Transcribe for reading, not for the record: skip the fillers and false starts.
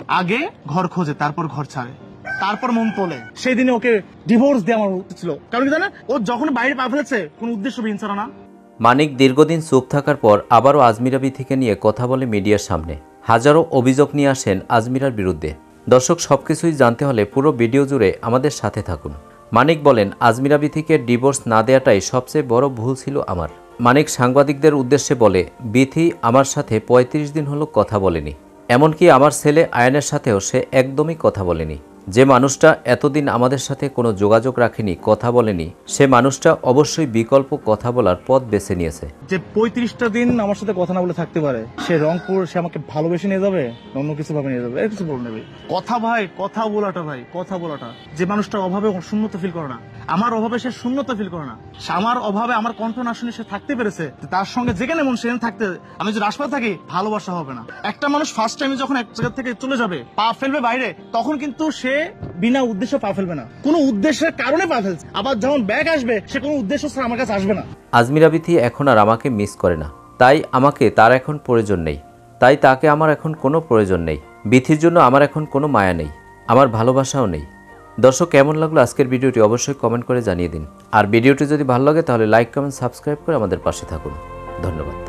আগে ঘর খোঁজে, তারপর ঘর ছাড়ে, তারপর মন তোলে। সেই দিনে ওকে ডিভোর্স দেওয়া আমার উচিত ছিল। কারণ কি জানেন, ও যখন বাইরে পা ফেলেছে কোন উদ্দেশ্যবিহীন ছাড়া না। মানিক দীর্ঘদিন চুপ থাকার পর আবারও আজমিরা বিথিকে নিয়ে কথা বলে মিডিয়ার সামনে। হাজারো অভিযোগ নিয়ে আসেন আজমিরার বিরুদ্ধে। দর্শক, সবকিছুই জানতে হলে পুরো ভিডিও জুড়ে আমাদের সাথে থাকুন। মানিক বলেন, আজমিরা বিথিকে ডিভোর্স না দেওয়াটাই সবচেয়ে বড় ভুল ছিল আমার। মানিক সাংবাদিকদের উদ্দেশ্যে বলে, বিথি আমার সাথে ৩৫ দিন হলো কথা বলেনি, এমনকি আমার ছেলে আয়ানের সাথেও সে একদমই কথা বলেনি। যে মানুষটা এতদিন আমাদের সাথে কোনো যোগাযোগ রাখেনি, কথা বলেনি, সে মানুষটা অবশ্যই বিকল্প কথা বলার পথ বেছে নিয়েছে। যে ৩৫টা দিন আমার সাথে কথা না বলে থাকতে পারে, সে রংপুর, সে আমাকে ভালোবেসে নিয়ে যাবে, অন্য কিছু ভাবে নিয়ে যাবে, এর কিছু বলে নেবে। কথা ভাই, কথা বলাটা ভাই, কথা বলাটা। যে মানুষটার অভাবে শূন্যতা ফিল করে না, আমার অভাবে সে শূন্যতা ফিল করে না, আমার অভাবে আমার কণ্ঠ না শুনে সে থাকতে পেরেছে, তার সঙ্গে যেখানে মন সেখানে থাকতে। আমি যদি রাস্তায় থাকি, ভালোবাসা হবে না। একটা মানুষ ফার্স্ট টাইমে যখন এক জায়গা থেকে চলে যাবে, পা ফেলবে বাইরে, তখন কিন্তু সে বিনা উদ্দেশ্যে পা ফেলবে না, কোনো উদ্দেশ্যের কারণে পা ফেলছে। আবার যখন ব্যাগ আসবে, সে কোনো উদ্দেশ্য ছাড়া আমার কাছে আসবে না। আজমিরা বিথি এখন আর আমাকে মিস করে না, তাই আমাকে তার এখন প্রয়োজন নেই, তাই তাকে আমার এখন কোনো প্রয়োজন নেই। বিথির জন্য আমার এখন কোনো মায়া নেই, আমার ভালোবাসাও নেই। দর্শক, কেমন লাগলো আজকের ভিডিওটি অবশ্যই কমেন্ট করে জানিয়ে দিন। আর ভিডিওটি যদি ভালো লাগে তাহলে লাইক, কমেন্ট, সাবস্ক্রাইব করে আমাদের পাশে থাকুন। ধন্যবাদ।